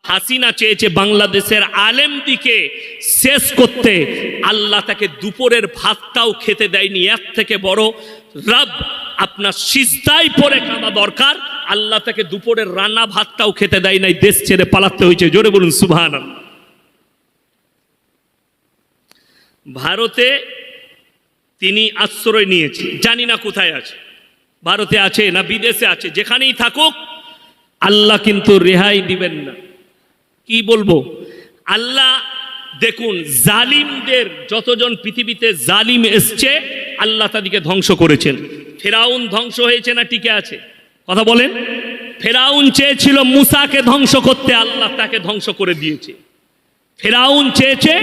হাসিনা চেয়েছে বাংলাদেশের আলেমদিকে শেষ করতে, আল্লাহ তাকে দুপুরের ভাতটাও খেতে দেয়নি। এর থেকে বড় রব আপনার সিজদায় পড়ে কাঁদা দরকার, আল্লাহ তাকে দুপুরের রান্না ভাতটাও খেতে দেয় নাই, দেশ ছেড়ে পালাতে হয়েছে। জোরে বলুন সুবহানাল্লাহ। ভারতে তিনি আশ্রয় নিয়েছে, জানি না কোথায় আছে, ভারতে আছে না বিদেশে আছে, যেখানেই থাকুক আল্লাহ কিন্তু রেহাই দিবেন না। কি বলবো, আল্লাহ দেখুন জালিমদের যতজন পৃথিবীতে জালিম এসছে আল্লাহ তাদেরকে ধ্বংস করেছেন। ফেরাউন ধ্বংস হয়েছে না টিকে আছে? কথা বলেন। ফেরাউন চেয়েছিল মুসাকে ধ্বংস করতে, আল্লাহ তাকে ধ্বংস করে দিয়েছে। ফেরাউন চেয়েছে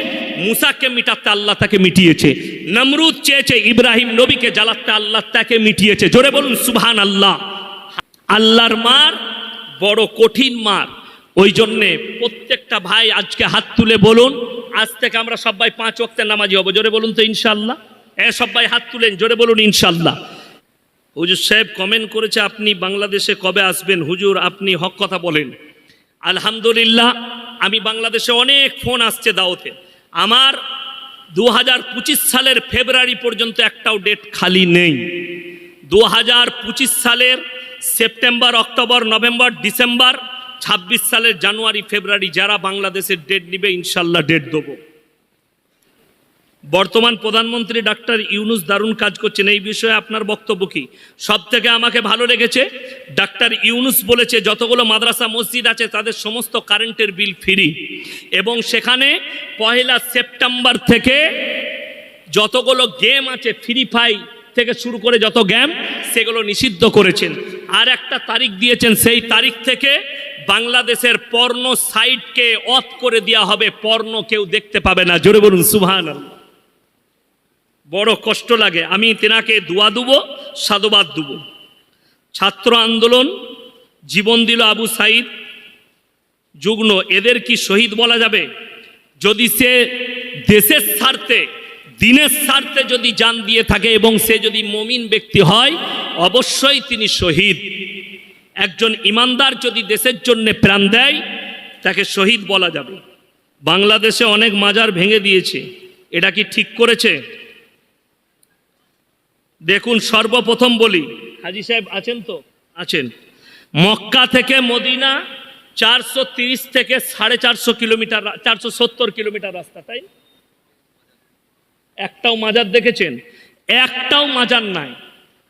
মুসাকে মিটাতে, আল্লাহ তাকে মিটিয়েছে। নমরুদ চেয়েছে ইব্রাহিম নবীকে জ্বালাতে, আল্লাহ তাকে মিটিয়েছে। জোরে বলুন সুবহানাল্লাহ। আল্লাহর মার বড় কঠিন মার। ওই জন্যে প্রত্যেকটা ভাই আজকে হাত তুলে বলুন, আজ থেকে আমরা সবাই 5 ওয়াক্তের নামাজি হব। জোরে বলুন তো ইনশাআল্লাহ। সবাই হাত তুলেন, জোরে বলুন ইনশাআল্লাহ। হুজুর সাহেব কমেন্ট করেছে আপনি বাংলাদেশে কবে আসবেন? হুজুর আপনি হক কথা বলেন। আলহামদুলিল্লাহ, আমি বাংলাদেশে অনেক ফোন আসছে দাওয়াতে। আমার 2025 সালের ফেব্রুয়ারি পর্যন্ত একটাও ডেট খালি নেই। 2025 সালের সেপ্টেম্বর, অক্টোবর, নভেম্বর, ডিসেম্বর, 26 সালের জানুয়ারি, ফেব্রুয়ারি যারা বাংলাদেশের ডেট নিবে ইনশাল্লাহ ডেট দেবো। বর্তমান প্রধানমন্ত্রী ডাক্তার ইউনূস দারুণ কাজ করছেন, এই বিষয়ে আপনার বক্তব্য কি? সব থেকে আমাকে ভালো লেগেছে ডাক্তার ইউনূস বলেছে যতগুলো মাদ্রাসা মসজিদ আছে তাদের সমস্ত কারেন্টের বিল ফ্রি, এবং সেখানে 1 সেপ্টেম্বর থেকে যতগুলো গেম আছে ফ্রি ফায়ার থেকে শুরু করে যত গেম সেগুলো নিষিদ্ধ করেছেন। আর একটা তারিখ দিয়েছেন, সেই তারিখ থেকে বাংলাদেশের পর্নো সাইটকে অফ করে দেওয়া হবে, পর্নো কেউ দেখতে পাবে না। জোরে বলুন সুবহানাল্লাহ। বড় কষ্ট লাগে। আমি তেনাকে দোয়া দেব, সাধুবাদ দেব। ছাত্র আন্দোলন জীবন দিল আবু সাইদ যুগ্ন, এদের কি শহীদ বলা যাবে? যদি সে দেশের স্বার্থে, দিনের স্বার্থে যদি জান দিয়ে থাকে এবং সে যদি মুমিন ব্যক্তি হয় অবশ্যই তিনি শহীদ। একজন ইমানদার যদি দেশের জন্য প্রাণ দেয় তাকে শহীদ বলা যাবে। বাংলাদেশে অনেক মাজার ভেঙে দিয়েছে, এটা কি ঠিক করেছে? দেখুন, সর্বপ্রথম বলি, হাজী সাহেব আছেন তো? আছেন। মক্কা থেকে মদিনা 430 থেকে 450 কিলোমিটার, 470 কিলোমিটার রাস্তা, তাই? একটাও মাজার দেখেছেন? একটাও মাজার নাই।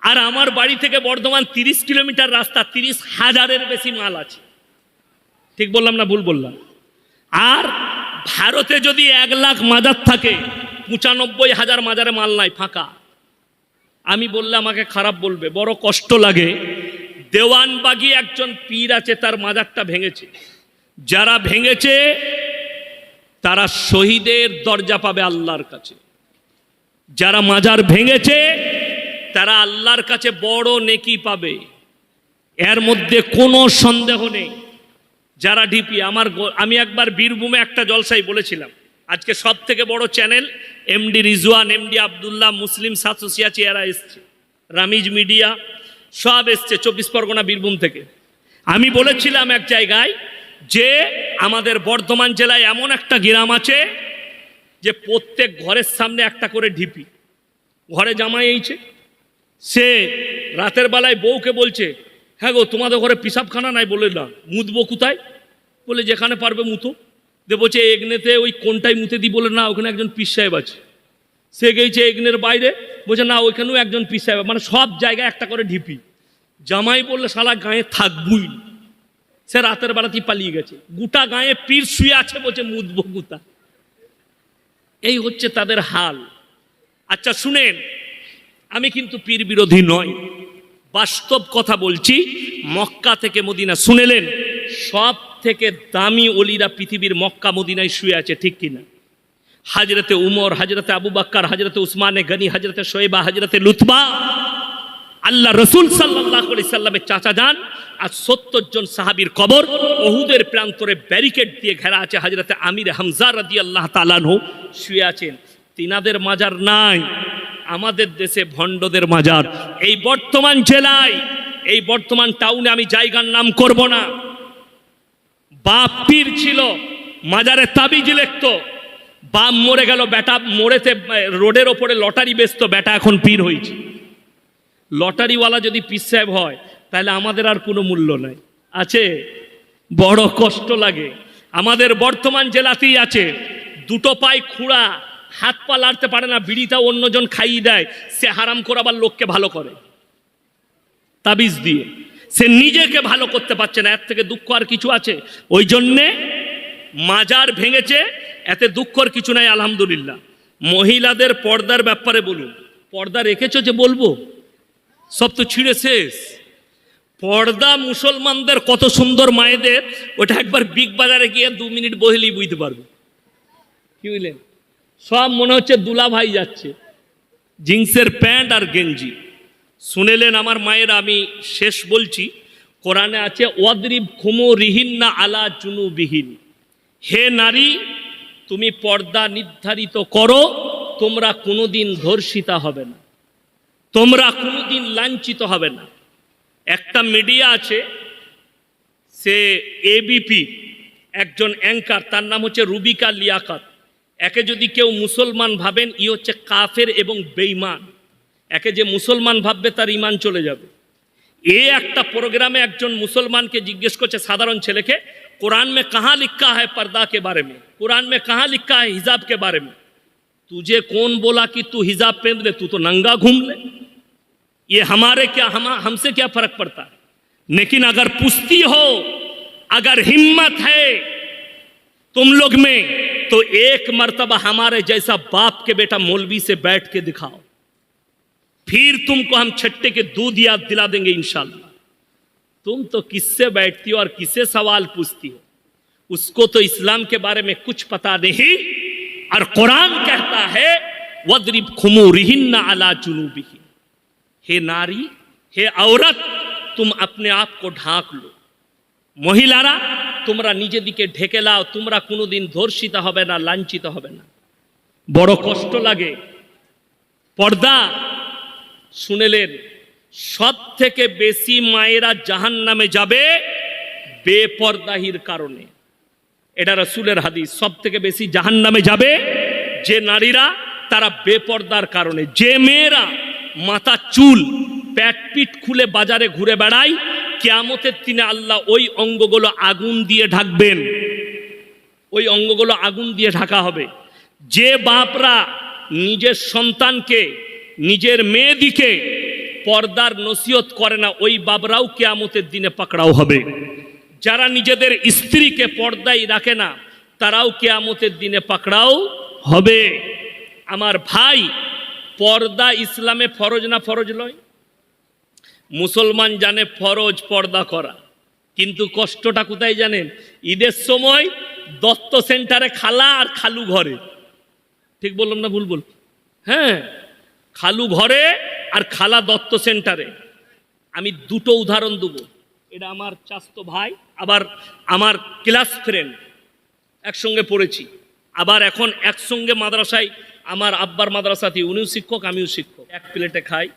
আর আমার বাড়ি থেকে বর্ধমান 30 কিলোমিটার রাস্তা, 30,000-এর বেশি মাল আছে। ঠিক বললাম না ভুল বললাম? আর ভারতে যদি 1 লাখ মাজার থাকে, 95,000 মাজারে মাল নাই, ফাঁকা। আমি বললে আমাকে খারাপ বলবে, বড় কষ্ট লাগে। দেওয়ানবাগি একজন পীর আছে, তার মাজারটা ভেঙেছে। যারা ভেঙেছে তারা শহীদের দরজা পাবে আল্লাহর কাছে। যারা মাজার ভেঙেছে তারা আল্লাহর কাছে বড় নেকি পাবে, এর মধ্যে কোনো সন্দেহ নেই। যারা ডিপি, আমি একবার বীরভূমে একটা জলসাই বলেছিলাম, আজকে সব থেকে বড় channel MD Rizwan, MD Abdullah, মুসলিম সাতসিয়াচি, এরা এসছে, রামিজ মিডিয়া সব এসছে 24 পরগনা বীরভূম থেকে। আমি বলেছিলাম এক জায়গায় যে আমাদের বর্ধমান জেলায় এমন একটা গ্রাম আছে যে প্রত্যেক ঘরের সামনে একটা করে ঢিপি। ঘরে জামাই এইছে, সে রাতের বেলায় বউকে বলছে, হ্যাঁ গো তোমাদের ঘরে পিসাবখানা নাই? বলে না। মুতবো কোথায়? বলে যেখানে পারবে মুতো। দে বলছে এগনেতে ওই কোনটাই মুতে দিই? বলে না, ওখানে একজন পীর সাহেব আছে। সে গেছে এগনের বাইরে, বলছে না ওইখানেও একজন পীর সাহেব। মানে সব জায়গায় একটা করে ঢিপি। জামাই বললে শালা গায়ে থাকবই, সে রাতের বেলাতেই পালিয়ে গেছে। গোটা গায়ে পীর শুয়ে আছে, বলছে মুতবো কোথা। এই হচ্ছে তাদের হাল। আচ্ছা শুনেন, আমি কিন্তু পীর বিরোধী নয়, বাস্তব কথা বলছি। মক্কা থেকে মদিনা, শুনেলেন, সব থেকে দামি ওলিরা পৃথিবীর মক্কা মদিনায় শুয়ে আছে, ঠিক কিনা? হাজরতে উমর, হাজরতে আবু বকর, হাজরতে উসমানে গনি, হাজরতে শোয়েবা, হাজরতে লুতবা, আল্লাহ রসুল সাল্লাল্লাহু আলাইহি সাল্লামের চাচা যান। আর 70 জন সাহাবীর কবর উহুদের প্রান্তরে ব্যারিকেড দিয়ে ঘেরা আছে। হাজরতে আমির হামজা রাদিয়াল্লাহু তাআলা আনহু শুয়ে আছেন। তিনাদের মাজার নাই, আমাদের দেশে ভণ্ডদের মাজার। এই বর্তমান জেলায়, এই বর্তমান টাউনে, আমি জায়গার নাম করব না, বাপ পীর ছিল, মাজারে তাবিজ লিখতো। বাপ মরে গেল, বেটা মরেতে রোডের ওপরে লটারি বেচতো, বেটা এখন পীর হয়েছে। লটারিওয়ালা যদি পীর সাহেব হয় তাহলে আমাদের আর কোনো মূল্য নাই, আছে? বড় কষ্ট লাগে। আমাদের বর্ধমান জেলাতেই আছে, দুটো পায়ে খুঁড়া, হাত পা লাড়তে পারে না, বিড়িটা অন্যজন খাইয়ে দেয়, সে হারাম করে আবার লোককে ভালো করে তাবিজ দিয়ে। সে নিজেকে ভালো করতে পারছে না, এর থেকে দুঃখ আর কিছু আছে? ওই জন্যে মাজার ভেঙেছে, এতে দুঃখর কিছু নাই, আলহামদুলিল্লাহ। মহিলাদের পর্দার ব্যাপারে বলুন, পর্দা রেখেছো যে বলবো? সব তো ছিঁড়ে শেষ। পর্দা মুসলমানদের কত সুন্দর মায়েদের, ওটা একবার বিগ বাজারে গিয়ে 2 মিনিট বসলেই বুঝতে পারবে। কি বুঝলেন? সব মনে হচ্ছে দুলা ভাই যাচ্ছে, জিন্সের প্যান্ট আর গেঞ্জি। শুনেলেন আমার মায়েরা, আমি শেষ বলছি, কোরআনে আছে ওয়াদরিব খুমুরিহিন্না আলা জুনুবিহিন। হে নারী, তুমি পর্দা নির্ধারিত করো, তোমরা কোনোদিন ধর্ষিতা হবে না, তোমরা কোনোদিন লাঞ্ছিত হবে না। একটা মিডিয়া আছে, সে এবিপি একজন অ্যাঙ্কার, তার নাম হচ্ছে রুবিকা লিয়াকত। একে যদি কেউ মুসলমান ভাবেন, ই হচ্ছে কাফের এবং বেঈমান। একে যে মুসলমান ভাববে তার ইমান চলে যাবে। এ একটা প্রোগ্রামে একজন মুসলমানকে জিজ্ঞেস করছে, সাধারণ ছেলেকে, कुरान में कहाँ लिखा है पर्दा के बारे में, कुरान में कहाँ लिखा है हिजाब के बारे में? तुझे कौन बोला कि तू हिजाब पहन ले, तू तो नंगा घूम ले, ये हमारे क्या, हमसे क्या फर्क पड़ता है? लेकिन अगर पुश्ती हो, अगर हिम्मत है तुम लोग में, तो एक मर्तबा हमारे जैसा बाप के बेटा मौलवी से बैठ के दिखाओ, फिर तुमको हम छट्टे के दूध याद दिला देंगे इंशाल्लाह। तुम तो किससे बैठती हो और किससे सवाल पूछती हो? उसको तो इस्लाम के बारे में कुछ पता नहीं। और कुरान कहता है वद्रिब खुमुरिहिन्ना अला जुनूबिहिन। हे नारी, हे औरत, तुम अपने आप को ढाक लो। महिलारा তোমরা নিজেদিকে ঢেকে লাও, তোমরা কোনোদিন ধর্ষিত হবে না, লাঞ্ছিত হবে না। বড় কষ্ট লাগে। পর্দা শুনেলেন, সব থেকে বেশি মায়েরা জাহান্নামে যাবে বেপরদাহির কারণে। এটা রাসূলের হাদিস। সব থেকে বেশি জাহান্নামে যাবে যে নারীরা, তারা বেপর্দার কারণে। যে মেয়েরা মাথা চুল পেট পিট খুলে বাজারে ঘুরে বেড়ায়, কিয়ামতের দিনে আল্লাহ ওই অঙ্গগুলো আগুন দিয়ে ঢাকবেন, ওই অঙ্গগুলো আগুন দিয়ে ঢাকা হবে। যে বাপরা নিজের সন্তানকে, নিজের মেয়েদিকে পর্দার নসিহত করে না, ওই বাবরাও কিয়ামতের দিনে পাকড়াও হবে। যারা নিজেদের স্ত্রীকে পর্দায় রাখে না, তারাও কিয়ামতের দিনে পাকড়াও হবে। আমার ভাই, পর্দা ইসলামে ফরজ না ফরজ নয়? মুসলমান জানে ফরজ পর্দা করা, কিন্তু কষ্টটা কোথায় জানেন? ঈদের সময় দত্ত সেন্টারে খালা আর খালু ঘরে। ঠিক বললাম না ভুল বল? হ্যাঁ, খালু ঘরে আর খালা দত্ত সেন্টারে। আমি দুটো উদাহরণ দেবো। এটা আমার চাস্তো ভাই, আবার আমার ক্লাস ফ্রেন্ড, একসঙ্গে পড়েছি, আবার এখন একসঙ্গে মাদ্রাসায়, আমার আব্বার মাদ্রাসাতে, উনিও শিক্ষক আমিও শিক্ষক, এক প্লেটে খাই।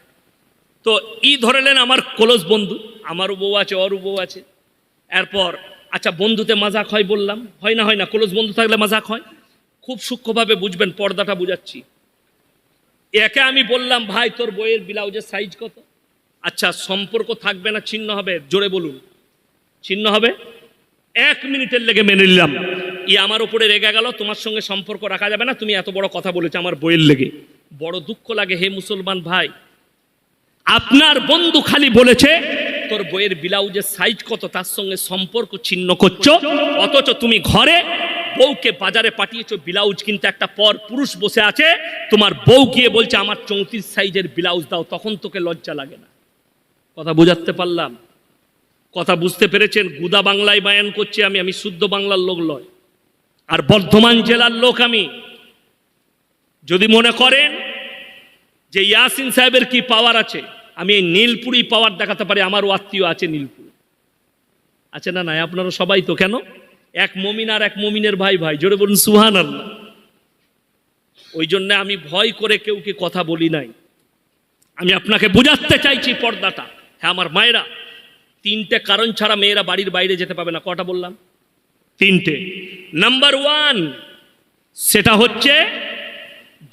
তো ই ধরেলেন আমার ক্লোজ বন্ধু, আমারও বউ আছে, ওরও বউ আছে। এরপর আচ্ছা, বন্ধুতে মাজাক হয় বললাম, হয় না? হয় না? ক্লোজ বন্ধু থাকলে মাজাক হয়। খুব সূক্ষ্মভাবে বুঝবেন, পর্দাটা বুঝাচ্ছি। একে আমি বললাম, ভাই তোর বইয়ের ব্লাউজের সাইজ কত? আচ্ছা, সম্পর্ক থাকবে না ছিন্ন হবে? জোরে বলুন। ছিন্ন হবে? 1 মিনিটের লেগে মেনে নিলাম। ই আমার উপরে রেগে গেল, তোমার সঙ্গে সম্পর্ক রাখা যাবে না, তুমি এত বড় কথা বলেছো আমার বইয়ের লেগে। বড় দুঃখ লাগে হে মুসলমান ভাই, আপনার বন্ধু খালি বলেছে তোর বইয়ের ব্লাউজের সাইজ কত, তার সঙ্গে সম্পর্ক ছিন্ন করছো, অথচ তুমি ঘরে বউকে বাজারে পাঠিয়েছো ব্লাউজ কিনতে। একটা পর পুরুষ বসে আছে, তোমার বউ গিয়ে বলছে আমার 34 সাইজের ব্লাউজ দাও, তখন তোকে লজ্জা লাগে না? কথা বুঝাতে পারলাম? কথা বুঝতে পেরেছেন? গুদা বাংলায় বায়ান করছি আমি শুদ্ধ বাংলার লোক নয়, আর বর্ধমান জেলার লোক আমি। যদি মনে করেন যে ইয়াসিন সাহেবের কি পাওয়ার আছে, আমি এই নীলপুরি পাওয়ার দেখাতে পারি। আমারও আত্মীয় আছে নীলপুর, আছে না? নাই? আপনারা সবাই তো। কেন? এক মমিন আর এক মমিনের ভাই ভাই, জোরে বলুন সুবহানাল্লাহ। ওই জন্য আমি ভয় করে কেউ কি কথা বলি নাই। আমি আপনাকে বোঝাতে চাইছি পর্দাটা। হ্যাঁ আমার মায়েরা, 3টে কারণ ছাড়া মেয়েরা বাড়ির বাইরে যেতে পাবে না। কটা বললাম? তিনটে। নাম্বার ওয়ান, সেটা হচ্ছে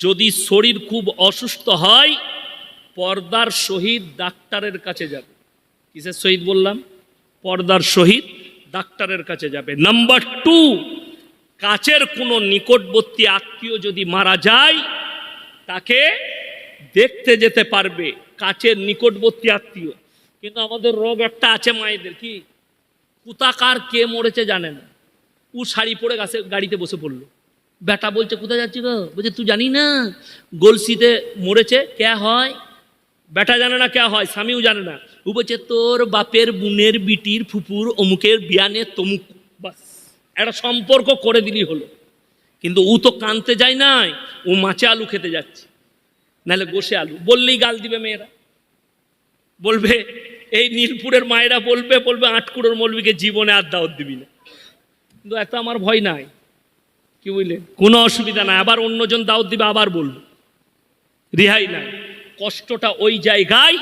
যদি শরীর খুব অসুস্থ হয় পর্দার সহিত ডাক্তারের কাছে যাবে। কিসের সহিত বললাম? পর্দার সহিত ডাক্তারের কাছে যাবে। নাম্বার টু, কাছের কোনো নিকটবর্তী আত্মীয় যদি মারা যায় তাকে দেখতে যেতে পারবে, কাছের নিকটবর্তী আত্মীয়। কিন্তু আমাদের রোগ একটা আছে মায়েদের, কি কোথাকার কে মরেছে জানে না, ও শাড়ি পরে গাড়িতে বসে পড়লো, বেটা বলছে কোথায় যাচ্ছি গো, বলছে তুই জানি না গলসিতে মরেছে, কে হয়? বেটা জানে না কে হয়, স্বামীও জানে না। ও বলছে তোর বাপের বোনের বিটির ফুপুর অমুকের বিয়ানে তমুক, বাস একটা সম্পর্ক করে দিলি হলো। কিন্তু ও তো কানতে যায় নাই, ও মাছে আলু খেতে যাচ্ছে, নাহলে গোসে আলু। বললেই গাল দিবে মেয়েরা, বলবে এই নীলপুরের মায়েরা বলবে আটকুড়োর মৌলবীকে জীবনে আর দাওয়াত দিবি না। কিন্তু এত আমার ভয় নাই, কি বুঝলেন, কোনো অসুবিধা নাই। আবার অন্যজন দাওয়াত দিবে, আবার বলবো, রেহাই নাই। কষ্টটা ওই জায়গায়,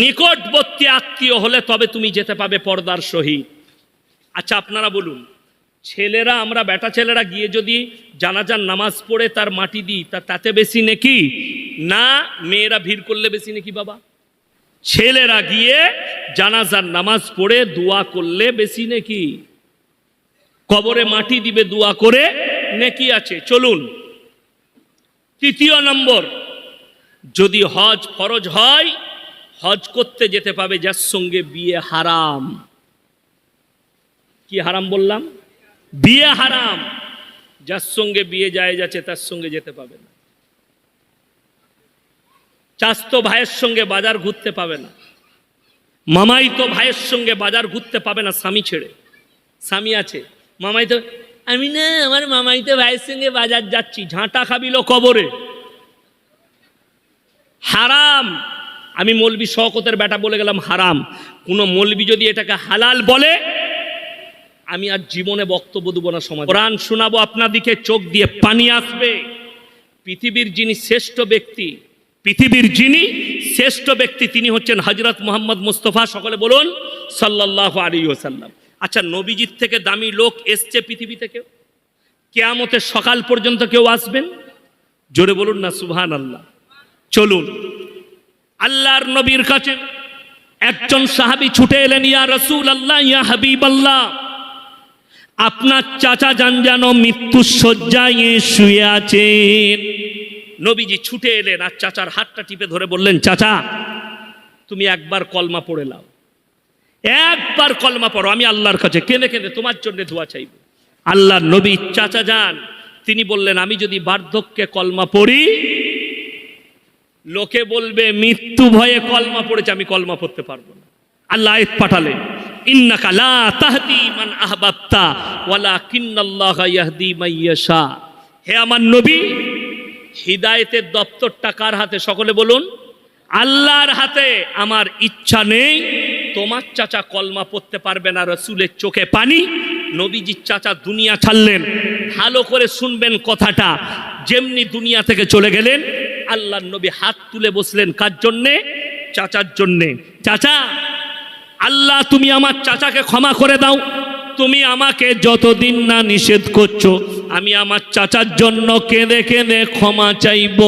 নিকটবর্তী আত্মীয় হলে তবে তুমি যেতে পাবে পর্দার সহিত। আচ্ছা আপনারা বলুন, ছেলেরা, আমরা বেটা ছেলেরা গিয়ে যদি জানাজার নামাজ পড়ে তার মাটি দিই, তাতে বেশি নেকি না মেয়েরা ভিড় করলে বেশি নেকি? বাবা, ছেলেরা গিয়ে জানাজার নামাজ পড়ে দোয়া করলে বেশি নেকি, কবরে মাটি দিবে দোয়া করে নেকি আছে। চলুন তৃতীয় নম্বর, যদি হজ ফরজ হয় হজ করতে যেতে পাবে যার সঙ্গে বিয়ে হারাম। কি হারাম বললাম? বিয়ে হারাম। যার সঙ্গে বিয়ে যায় যাচ্ছে তার সঙ্গে যেতে পাবে না। চাচতো ভাইয়ের সঙ্গে বাজার ঘুরতে পাবে না, মামাইতো ভাইয়ের সঙ্গে বাজার ঘুরতে পাবে না স্বামী ছেড়ে। স্বামী আছে, মামাইতো, আমি না আমার মামাইতো ভাইয়ের সঙ্গে বাজার যাচ্ছি, ঝাঁটা খাবিল কবরে, হারাম। আমি মৌলবি শওকতের বেটা বলে গেলাম হারাম। কোনো মৌলবি যদি এটাকে হালাল বলে আমি আর জীবনে বক্তব্য দেবো না সমাজে। কোরআন শোনাবো আপনাদিকে, চোখ দিয়ে পানি আসবে। পৃথিবীর যিনি শ্রেষ্ঠ ব্যক্তি, পৃথিবীর যিনি শ্রেষ্ঠ ব্যক্তি তিনি হচ্ছেন হযরত মুহাম্মদ মুস্তাফা, সকলে বলুন সাল্লাল্লাহু আলাইহি ওয়াসাল্লাম। আচ্ছা, নবীজির থেকে দামি লোক এসছে পৃথিবী থেকে? কিয়ামতের সকাল পর্যন্ত কেউ আসবেন? জোরে বলুন না সুবহানাল্লাহ। চলুন আল্লাহর নবীর কাছে একজন সাহাবী ছুটে এলেন, ইয়া রাসূলুল্লাহ, ইয়া হাবিবাল্লাহ, আপনার চাচা যান যেন মৃত্যুর শয্যায় শুয়ে আছেন। নবীজি ছুটে এলেন আর চাচার হাতটা টিপে ধরে বললেন, চাচা তুমি একবার কলমা পড়ে নাও, একবার কলমা পড়ো, আমি আল্লাহর কাছে কেঁদে কেঁদে তোমার জন্য দোয়া চাইব। আল্লাহর নবী চাচা যান, তিনি বললেন, আমি যদি বার্ধক্যে কলমা পড়ি লোকে বলবে মৃত্যু ভয়ে কলমা পড়েছে, আমি কলমা পড়তে পারবো না। আল্লাহ আয়াত পাঠালেন, ইন্নাকা লা তাহদি মান আহবাবতা ওয়ালাকিন্নাল্লাহা ইয়াহদি মান ইয়াশা। হে আমার নবী, হিদায়েতের দপ্তরটা কার হাতে? সকলে বলুন আল্লাহর হাতে। আমার ইচ্ছা নেই তোমার চাচা কলমা পড়তে পারবে না। রাসূলের চোখে পানি। নবীজির চাচা দুনিয়া ছাড়লেন। ভালো করে শুনবেন কথাটা, যেমনি দুনিয়া থেকে চলে গেলেন আল্লাহর নবী হাত তুলে বসলেন, কার জন্যে? চাচার জন্যে। চাচা, আল্লাহ তুমি আমার চাচাকে ক্ষমা করে দাও, তুমি আমাকে যতদিন না নিষেধ করছো আমি আমার চাচার জন্য কেঁদে কেঁদে ক্ষমা চাইব।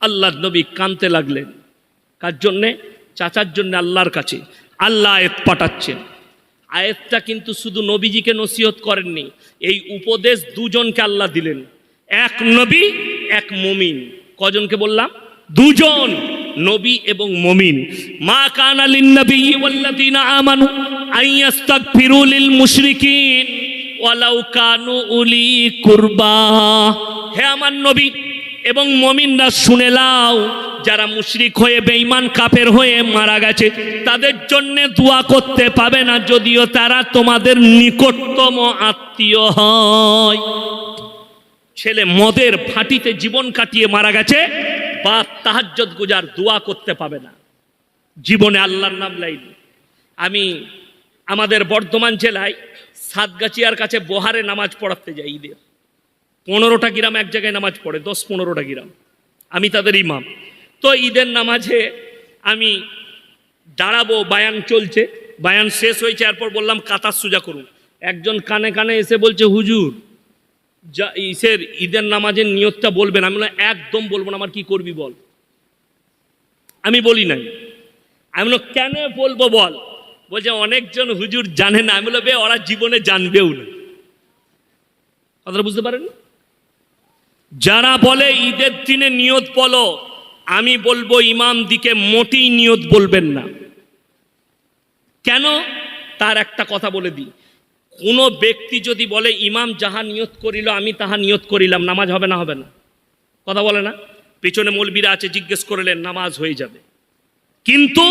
আল্লাহর নবী কাঁদতে লাগলেন। কার জন্যে? চাচার জন্য আল্লাহর কাছে। আল্লাহ আয়াত পাঠাচ্ছেন। আয়াতটা কিন্তু শুধু নবীজিকে নসিহত করেননি, এই উপদেশ দুজনকে আল্লাহ দিলেন, এক নবী এক মুমিন। কজনকে বললাম? দুজন, নবী এবং মুমিন। মা কানা লিন-নবী ওয়াল্লাযীনা আমানু আইয়াস্তাগফিরু লিল মুশরিকিন ওয়ালাউ কানু উলি কুরবা। হে আমার নবী এবং মুমিনরা শুনে নাও, যারা মুশরিক হয়ে বেঈমান কাফের হয়ে মারা গেছে তাদের জন্য দোয়া করতে পাবে না, যদিও তারা তোমাদের নিকটতম আত্মীয় হয়। ছেলে মদের ফাঁটিতে জীবন কাটিয়ে মারা গেছে, বাপ তাহাজ্জুদ গুজার, দোয়া করতে পাবে না, জীবনে আল্লাহর নাম লাইনি। আমি আমাদের বর্ধমান জেলায় সাতগাছিয়ার কাছে বহারে নামাজ পড়াতে যাই। ঈদের 15টা গ্রাম এক জায়গায় নামাজ পড়ে, 10-15টা গ্রাম, আমি তাদের ইমাম। তো ঈদের নামাজে আমি দাঁড়াবো, বায়ান চলছে, বায়ান শেষ হয়েছে, এরপর বললাম কাতার সোজা করুন। একজন কানে কানে এসে বলছে, হুজুর যা ঈদের নামাজের নিয়তটা বলবেন। আমি বললাম একদম বলবো না, আমার কি করবি বল। আমি বলি নাই। আমি বললাম কেন বলবো বল। বলছে অনেকজন হুজুর জানে না। আমি বললাম ওরা জীবনে জানবেও না। কথাটা বুঝতে পারেন? যারা বলে ঈদের দিনে নিয়ত বলো, আমি বলবো ইমাম দিকে মোটেই নিয়ত বলবেন না। কেন? তার একটা কথা বলে দিই। কোনো ব্যক্তি যদি বলে ইমাম যাহা নিয়ত করিল আমি তাহা নিয়ত করিলাম, নামাজ হবে না? হবে না। কথা বলে না? পেছনে মৌলবীরা আছে, জিজ্ঞেস করলেন, নামাজ হয়ে যাবে। কিন্তু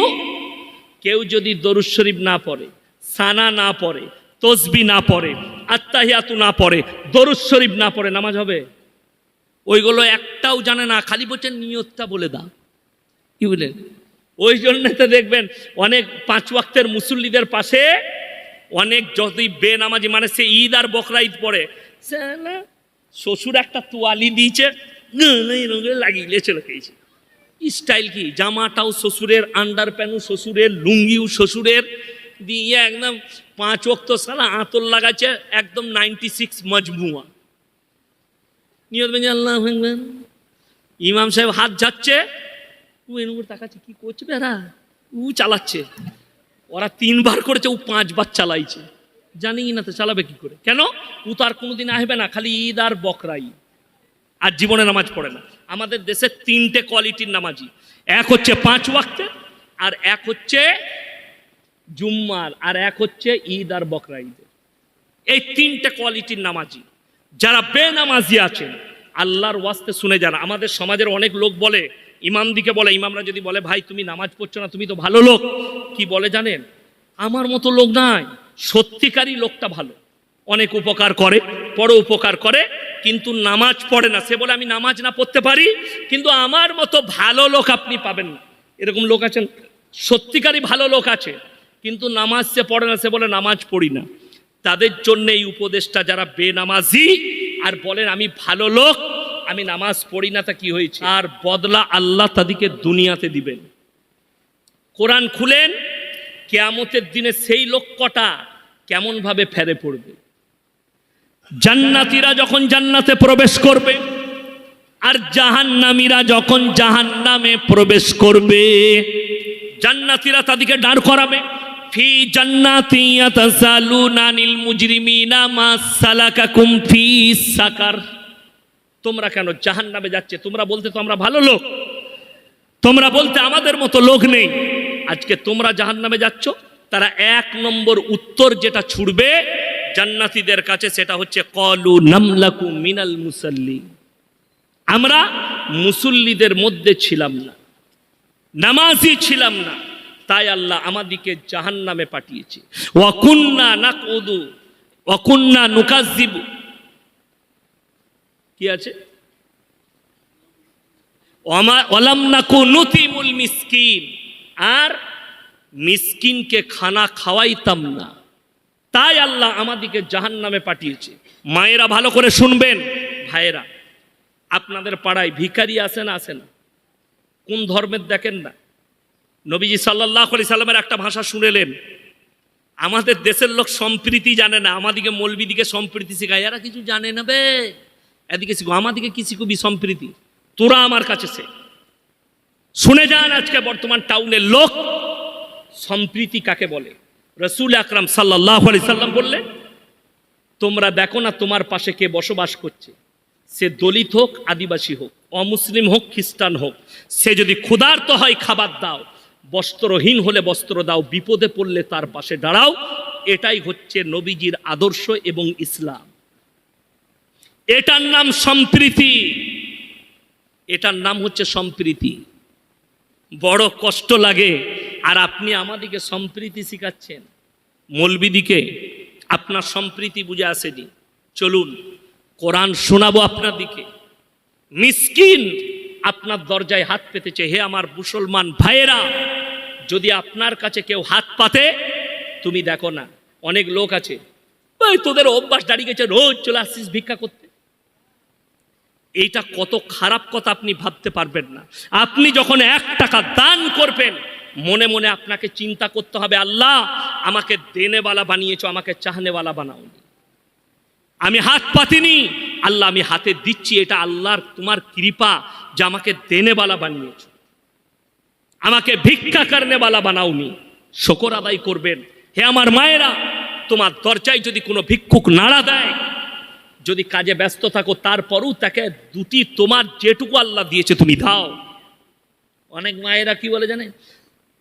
কেউ যদি দরুদ শরীফ না পড়ে, সানা না পড়ে, তসবি না পড়ে, আত্তাহিয়াতু না পড়ে, দরুদ শরীফ না পড়ে, নামাজ হবে? ওইগুলো একটাও জানে না, খালি বলছেন নিয়তটা বলে দাও। কি বলেন? ওই জন্য তো দেখবেন অনেক 5 ওয়াক্তের মুসল্লিদের পাশে অনেক যদি বেনামাজি, মানে সে ঈদ আর বকরা ঈদ পড়ে, শ্বশুর একটা তোয়ালি দিয়েছে, লাগিয়ে চলে গেছে। স্টাইল কি? জামাটাও শ্বশুরের, আন্ডার প্যান্টও শ্বশুরের, লুঙ্গিও শ্বশুরের, দিয়ে একদম 5 ওয়াক্ত সালা আতর লাগাচ্ছে, একদম 96 মজমুয়া। নিয়ত বেঁধে আল্লাহ আকবার। ইমাম সাহেব হাত যাচ্ছে, ও এরকম তাকাচ্ছে, কি করছে বেড়া? ও চালাচ্ছে। ওরা 3 বার করেছে, ও 5 বার চালাইছে। জানি না তো চালাবে কি করে। কেন? ও তো আর কোনোদিন আসবে না, খালি ঈদ আর বকরা ঈদ, আর জীবনে নামাজ পড়ে না। আমাদের দেশে 3টে কোয়ালিটির নামাজি, এক হচ্ছে 5 ওয়াক্তের, আর এক হচ্ছে জুম্মার, আর এক হচ্ছে ঈদ আর বকরা ঈদের। এই 3টে কোয়ালিটির নামাজি। যারা বেনামাজি আছেন, আল্লাহর ওয়াস্তে শুনে যান। আমাদের সমাজের অনেক লোক বলে, ইমাম দিকে বলে, ইমামরা যদি বলে ভাই তুমি নামাজ পড়ছো না, তুমি তো ভালো লোক, কি বলে জানেন? আমার মতো লোক নাই, সত্যিকারই লোকটা ভালো, অনেক উপকার করে, বড় উপকার করে, কিন্তু নামাজ পড়ে না। সে বলে আমি নামাজ না পড়তে পারি, কিন্তু আমার মতো ভালো লোক আপনি পাবেন না। এরকম লোক আছেন, সত্যিকারই ভালো লোক আছে, কিন্তু নামাজ সে পড়ে না, সে বলে নামাজ পড়ি না। তাদের জন্য এই উপদেশটা, যারা বেনামাজি আর বলেন আমি ভালো লোক, আমি নামাজ পড়ি না, তা কি হয়েছে? আর বদলা আল্লাহ তাদেরকে দুনিয়াতে দিবেন। কোরআন খুলেন, কিয়ামতের দিনে সেই লোক কটা কেমন ভাবে ফেরে পড়বে। জান্নাতীরা যখন জান্নাতে প্রবেশ করবে, আর জাহান্নামীরা যখন জাহান্নামে প্রবেশ করবে, জান্নাতীরা তাদেরকে দাঁড় করাবে, ফি জান্নাতি ইয়াতাসালুনা আনিল মুজরিমিনা মা সালাকাকুম ফি সাকার। তোমরা কেন জাহান্নামে যাচ্ছে? তোমরা বলতে তো আমরা ভালো লোক, তোমরা বলতে আমাদের মতো লোক নেই, আজকে তোমরা জাহান্নামে যাচ্ছ। তারা 1 নম্বর উত্তর যেটা ছুড়বে জান্নাতীদের কাছে, সেটা হচ্ছে ক্বালু নামলাকু মিনাল মুসাল্লিন। আমরা মুসল্লিদের মধ্যে ছিলাম না, নামাজি ছিলাম না, তাই আল্লাহ আমাদেরকে জাহান্নামে পাঠিয়েছে। ওয়া কুন্না নাকুদু ওয়া কুন্না নুকাজ্জিবু, কি আছে? ওয়ালাম নাকু নুতিমুল মিসকিন, আর মিসকিনকে খানা খাওয়াইতাম না, তাই আল্লাহ আমাদেরকে জাহান্নামে পাঠিয়েছে। মায়েরা ভালো করে শুনবেন, ভাইয়েরা, আপনাদের পাড়ায় ভিখারি আসে না? আসে না? কোন ধর্মের দেখেন না? নবীজি সাল্লাল্লাহু আলাইহি সাল্লামের একটা ভাষা শুনেলেন। আমাদের দেশের লোক সম্প্রীতি জানে না, আমাদিকে মৌলবীদিকে সম্প্রীতি শেখায়। এরা কিছু জানে না বে, এদিকে শিখো, আমাদিকে কি শিখবি? সম্প্রীতি। তোরা আমার কাছে সে শুনে যান, আজকে বর্তমান টাউনের লোক সম্প্রীতি কাকে বলে। রাসূল আকরাম সাল্লাল্লাহু আলাইহি সাল্লাম বললেন, তোমরা দেখো না তোমার পাশে কে বসবাস করছে, সে দলিত হোক, আদিবাসী হোক, অমুসলিম হোক, খ্রিস্টান হোক, সে যদি ক্ষুধার্ত হয় খাবার দাও, বস্ত্রহীন হলে বস্ত্র দাও, বিপদে পড়লে তার পাশে দাঁড়াও। এটাই হচ্ছে নবীজির আদর্শ এবং ইসলাম। এটার নাম সম্প্রীতি, এটার নাম হচ্ছে সম্প্রীতি। বড় কষ্ট লাগে, আর আপনি আমাদিকে সম্প্রীতি শিখাচ্ছেন। মৌলবীদিকে আপনার সম্প্রীতি বুঝে আসেনি। চলুন কোরআন শোনাবো আপনার দিকে। মিসকিন আপনার দরজায় হাত পেতেছে। হে আমার মুসলমান ভাইয়েরা, যদি আপনার কাছে কেউ হাত পাতে, তুমি দেখো না, অনেক লোক আছে তোদের অভ্যাস দাঁড়িয়ে গেছে, রোজ চলে আসছিস ভিক্ষা করতে। এইটা কত খারাপ কথা আপনি ভাবতে পারবেন না। আপনি যখন 1 টাকা দান করবেন, মনে মনে আপনাকে চিন্তা করতে হবে, আল্লাহ আমাকে দেনেওয়ালা বানিয়েছো, আমাকে চাহনেওয়ালা বানাওনি। আমি হাত পাতিনি, আল্লাহ আমি হাতে দিচ্ছি, এটা আল্লাহর তোমার কৃপা যে আমাকে দেনেওয়ালা বানিয়েছো, আমাকে ভিক্ষা করনেওয়ালা বানাওনি। শুকর আদায় করবেন। হে আমার মায়েরা, তোমার দরজায় যদি কোনো ভিক্ষুক নাড়া দেয়, যদি কাজে ব্যস্ত থাকো, তারপরও তাকে দুটি তোমার যেটুকু আল্লাহ দিয়েছে তুমি দাও। অনেক মায়েরা কি বলে জানেন,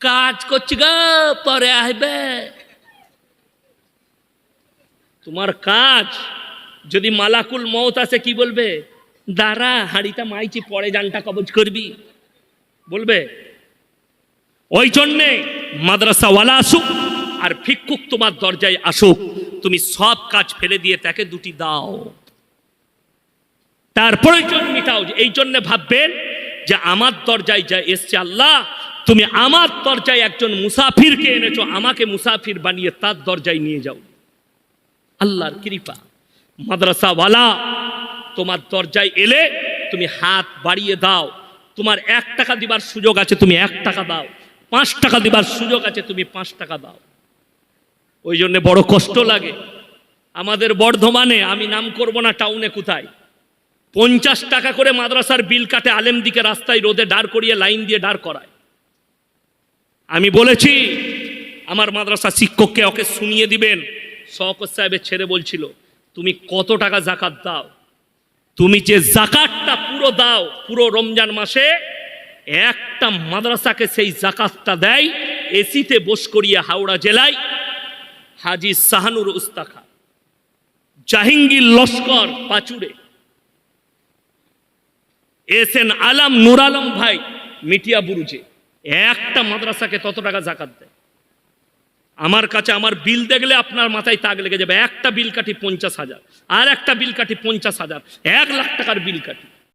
কাজ করছি গো, পরে আসবে। তোমার কাজ যদি মালাকুল মউত আসে কি বলবে, দাঁড়া হাড়িটা মাইছি, পরে জানটা কবজ করবি, বলবে? ওই জন্যে মাদ্রাসাওয়ালা আসুক আর ভিক্ষুক তোমার দরজায় আসুক, তুমি সব কাজ ফেলে দিয়ে তাকে দুটি দাও, তার প্রয়োজন মিটাও। এই জন্য ভাববেন যে আমার দরজায় যা এসছে আল্লাহ, তুমি আমার দরজায় একজন মুসাফিরকে এনেছো, আমাকে মুসাফির বানিয়ে তার দরজায় নিয়ে যাও। আল্লাহর কৃপা। মাদ্রাসাওয়ালা তোমার দরজায় এলে তুমি হাত বাড়িয়ে দাও। তোমার 1 টাকা দিবার সুযোগ আছে, তুমি 1 টাকা দাও। 5 টাকা দিবার সুযোগ আছে, তুমি 5 টাকা দাও। ওই জন্য বড় কষ্ট লাগে আমাদের বর্ধমানে, আমি নাম করব না টাউনে কোথায়, 50 টাকা করে মাদ্রাসার বিল কাটে, আলেম দিকে রাস্তায় রোদে দাঁড় করিয়ে লাইন দিয়ে দাঁড় করায়। আমি বলেছি আমার মাদ্রাসা শিক্ষককে, ওকে শুনিয়ে দিবেন। শওকত সাহেবের ছেলে বলছিল, তুমি কত টাকা জাকাত দাও? তুমি যে জাকাতটা পুরো দাও, পুরো রমজান মাসে একটা মাদ্রাসাকে সেই জাকাতটা দেয় এসিতে বস করিয়ে হাওড়া জেলায় হাজি শাহানুর উস্তাখা, জাহাঙ্গীর লস্কর পাচুড়ে, এসএন আলম নূর আলম ভাই মিটিয়া বুরুজে, একটা মাদ্রাসাকে তত টাকা জাকাত দেয়। আমার কাছে আমার বিল দেখলে আপনার মাথায় তাক লেগে যাবে। একটা বিল কাটি 50,000, আর একটা বিল কাটি 50,000, 1 লাখ টাকার বিল কাটি।